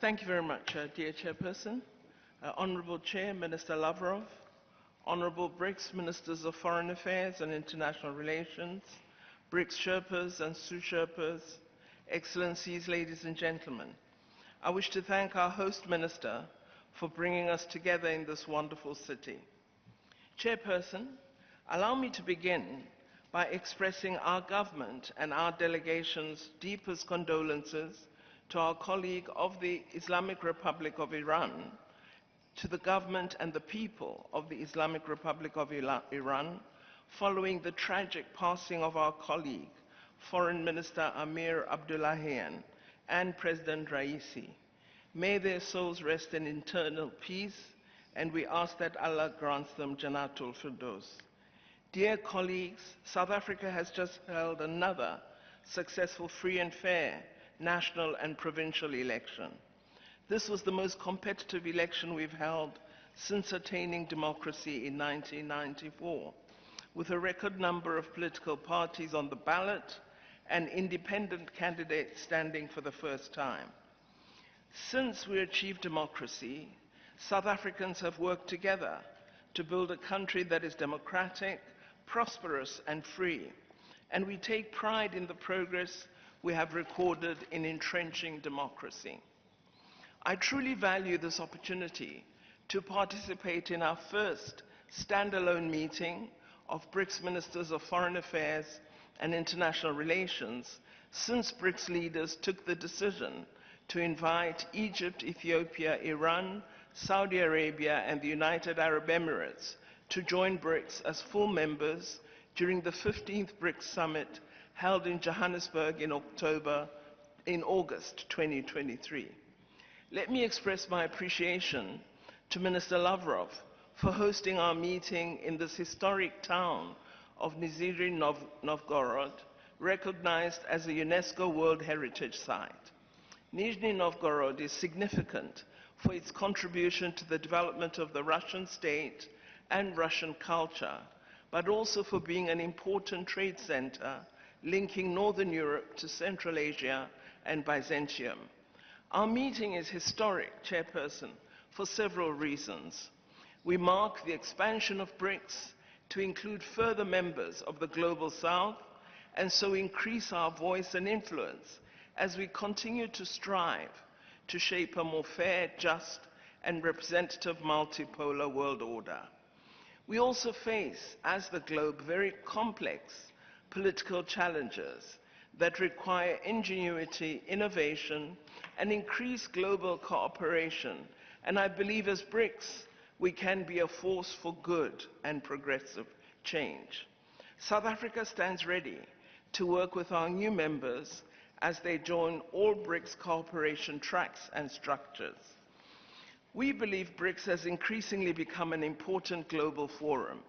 Thank you very much, dear Chairperson, Honourable Chair, Minister Lavrov, Honourable BRICS Ministers of Foreign Affairs and International Relations, BRICS Sherpas and Sous-Sherpas, Excellencies, ladies and gentlemen. I wish to thank our host minister for bringing us together in this wonderful city. Chairperson, allow me to begin by expressing our government and our delegation's deepest condolences to our colleague of the Islamic Republic of Iran, to the government and the people of the Islamic Republic of Iran, following the tragic passing of our colleague, Foreign Minister Amir Abdullahian and President Raisi. May their souls rest in eternal peace, and we ask that Allah grants them Jannatul Firdaus. Dear colleagues, South Africa has just held another successful free and fair national and provincial election. This was the most competitive election we've held since attaining democracy in 1994, with a record number of political parties on the ballot and independent candidates standing for the first time. Since we achieved democracy, South Africans have worked together to build a country that is democratic, prosperous, and free, and we take pride in the progress we have recorded in entrenching democracy. I truly value this opportunity to participate in our first standalone meeting of BRICS Ministers of Foreign Affairs and International Relations since BRICS leaders took the decision to invite Egypt, Ethiopia, Iran, Saudi Arabia, and the United Arab Emirates to join BRICS as full members during the 15th BRICS Summit held in Johannesburg in August 2023. Let me express my appreciation to Minister Lavrov for hosting our meeting in this historic town of Nizhny Novgorod, recognized as a UNESCO World Heritage Site. Nizhny Novgorod is significant for its contribution to the development of the Russian state and Russian culture, but also for being an important trade center linking Northern Europe to Central Asia and Byzantium. Our meeting is historic, Chairperson, for several reasons. We mark the expansion of BRICS to include further members of the Global South, and so increase our voice and influence as we continue to strive to shape a more fair, just, and representative multipolar world order. We also face, as the globe, very complex political challenges that require ingenuity, innovation, and increased global cooperation. And I believe as BRICS, we can be a force for good and progressive change. South Africa stands ready to work with our new members as they join all BRICS cooperation tracks and structures. We believe BRICS has increasingly become an important global forum.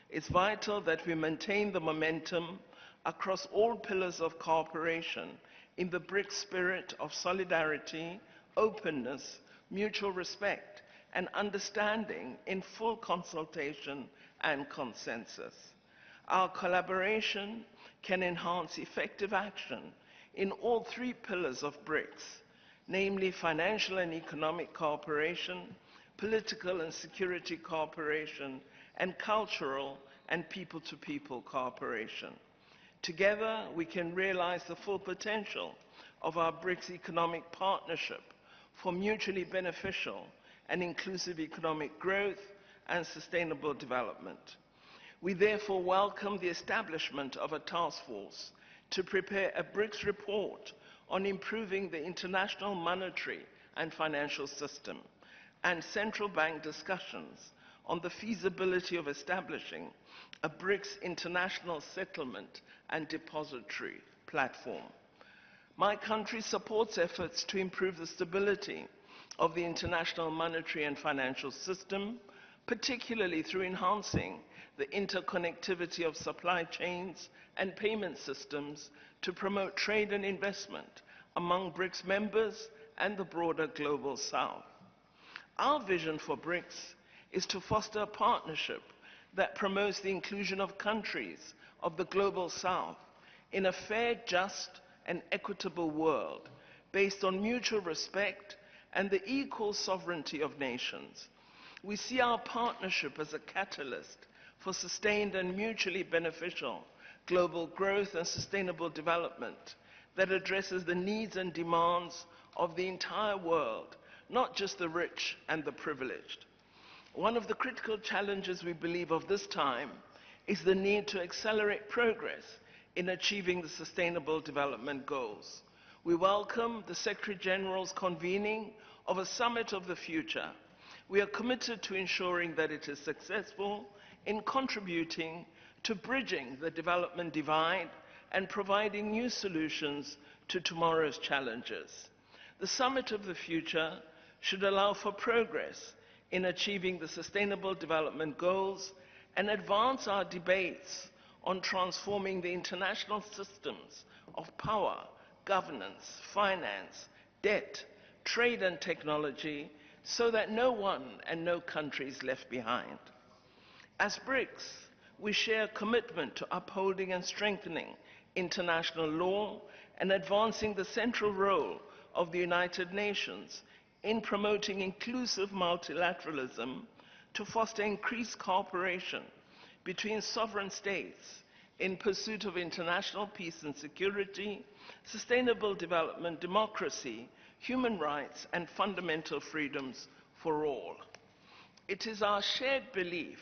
It's vital that we maintain the momentum across all pillars of cooperation in the BRICS spirit of solidarity, openness, mutual respect, and understanding in full consultation and consensus. Our collaboration can enhance effective action in all three pillars of BRICS, namely financial and economic cooperation, political and security cooperation, and cultural and people-to-people cooperation. Together, we can realize the full potential of our BRICS economic partnership for mutually beneficial and inclusive economic growth and sustainable development. We therefore welcome the establishment of a task force to prepare a BRICS report on improving the international monetary and financial system, and central bank discussions on the feasibility of establishing a BRICS international settlement and depository platform. My country supports efforts to improve the stability of the international monetary and financial system, particularly through enhancing the interconnectivity of supply chains and payment systems to promote trade and investment among BRICS members and the broader Global South. Our vision for BRICS is to foster a partnership that promotes the inclusion of countries of the Global South in a fair, just, and equitable world based on mutual respect and the equal sovereignty of nations. We see our partnership as a catalyst for sustained and mutually beneficial global growth and sustainable development that addresses the needs and demands of the entire world, not just the rich and the privileged. One of the critical challenges we believe of this time is the need to accelerate progress in achieving the Sustainable Development Goals. We welcome the Secretary General's convening of a Summit of the Future. We are committed to ensuring that it is successful in contributing to bridging the development divide and providing new solutions to tomorrow's challenges. The Summit of the Future should allow for progress in achieving the Sustainable Development Goals and advance our debates on transforming the international systems of power, governance, finance, debt, trade and technology so that no one and no country is left behind. As BRICS, we share a commitment to upholding and strengthening international law and advancing the central role of the United Nations in promoting inclusive multilateralism to foster increased cooperation between sovereign states in pursuit of international peace and security, sustainable development, democracy, human rights, and fundamental freedoms for all. It is our shared belief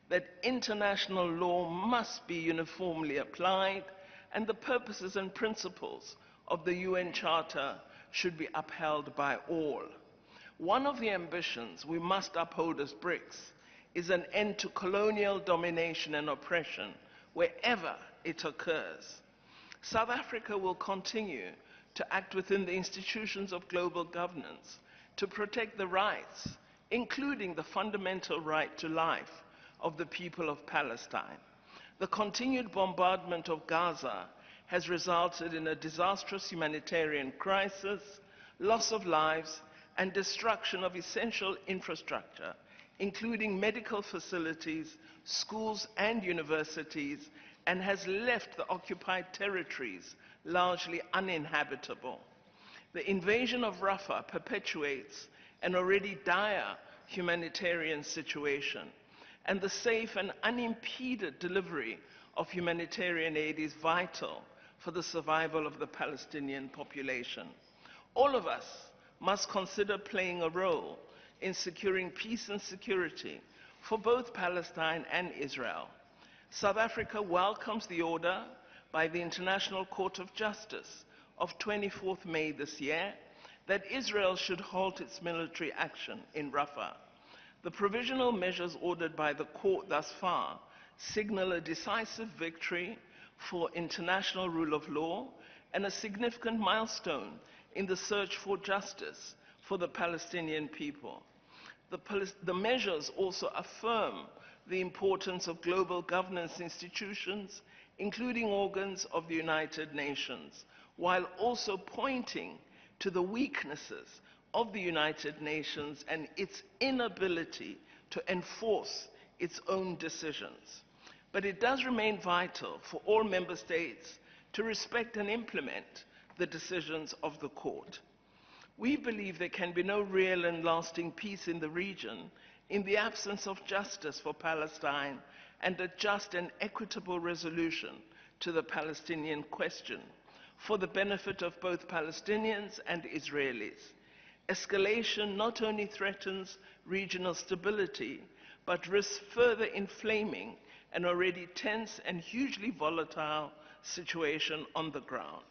that international law must be uniformly applied and the purposes and principles of the UN Charter should be upheld by all. One of the ambitions we must uphold as BRICS is an end to colonial domination and oppression wherever it occurs. South Africa will continue to act within the institutions of global governance to protect the rights, including the fundamental right to life, of the people of Palestine. The continued bombardment of Gaza has resulted in a disastrous humanitarian crisis, loss of lives, and destruction of essential infrastructure, including medical facilities, schools, and universities, and has left the occupied territories largely uninhabitable. The invasion of Rafah perpetuates an already dire humanitarian situation, and the safe and unimpeded delivery of humanitarian aid is vital for the survival of the Palestinian population. All of us must consider playing a role in securing peace and security for both Palestine and Israel. South Africa welcomes the order by the International Court of Justice of 24th May this year that Israel should halt its military action in Rafah. The provisional measures ordered by the court thus far signal a decisive victory for international rule of law and a significant milestone in the search for justice for the Palestinian people. The measures also affirm the importance of global governance institutions, including organs of the United Nations, while also pointing to the weaknesses of the United Nations and its inability to enforce its own decisions. But it does remain vital for all member states to respect and implement the decisions of the court. We believe there can be no real and lasting peace in the region in the absence of justice for Palestine and a just and equitable resolution to the Palestinian question for the benefit of both Palestinians and Israelis. Escalation not only threatens regional stability, but risks further inflaming an already tense and hugely volatile situation on the ground.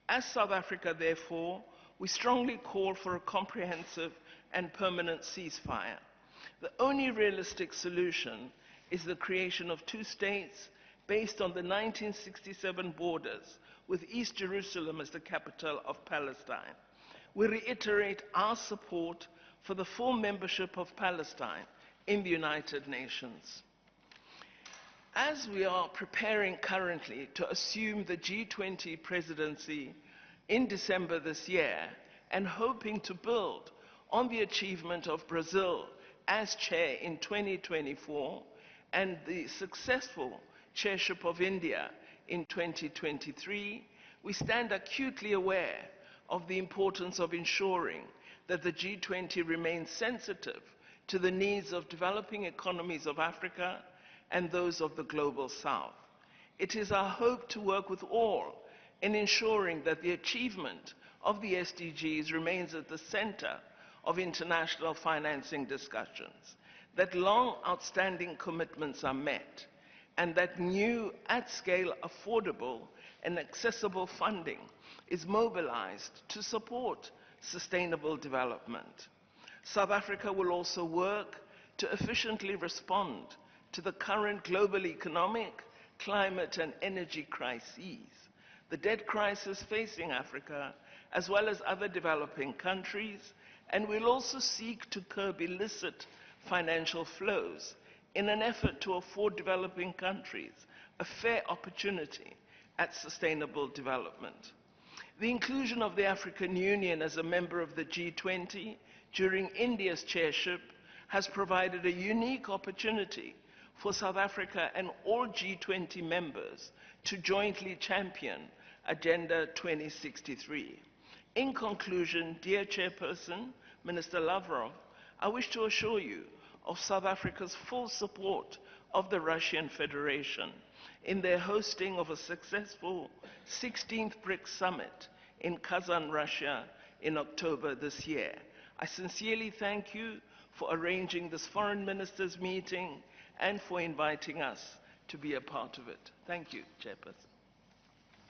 As South Africa, therefore, we strongly call for a comprehensive and permanent ceasefire. The only realistic solution is the creation of two states based on the 1967 borders, with East Jerusalem as the capital of Palestine. We reiterate our support for the full membership of Palestine in the United Nations. As we are preparing currently to assume the G20 presidency in December this year and hoping to build on the achievement of Brazil as chair in 2024 and the successful chairship of India in 2023, we stand acutely aware of the importance of ensuring that the G20 remains sensitive to the needs of developing economies of Africa and those of the global South. It is our hope to work with all in ensuring that the achievement of the SDGs remains at the center of international financing discussions, that long outstanding commitments are met, and that new, at-scale, affordable, and accessible funding is mobilized to support sustainable development. South Africa will also work to efficiently respond to the current global economic, climate, and energy crises, the debt crisis facing Africa, as well as other developing countries, and will also seek to curb illicit financial flows in an effort to afford developing countries a fair opportunity at sustainable development. The inclusion of the African Union as a member of the G20 during India's chairship has provided a unique opportunity for South Africa and all G20 members to jointly champion Agenda 2063. In conclusion, dear Chairperson, Minister Lavrov, I wish to assure you of South Africa's full support of the Russian Federation in their hosting of a successful 16th BRICS Summit in Kazan, Russia in October this year. I sincerely thank you for arranging this Foreign Ministers meeting and for inviting us to be a part of it. Thank you, Chairperson.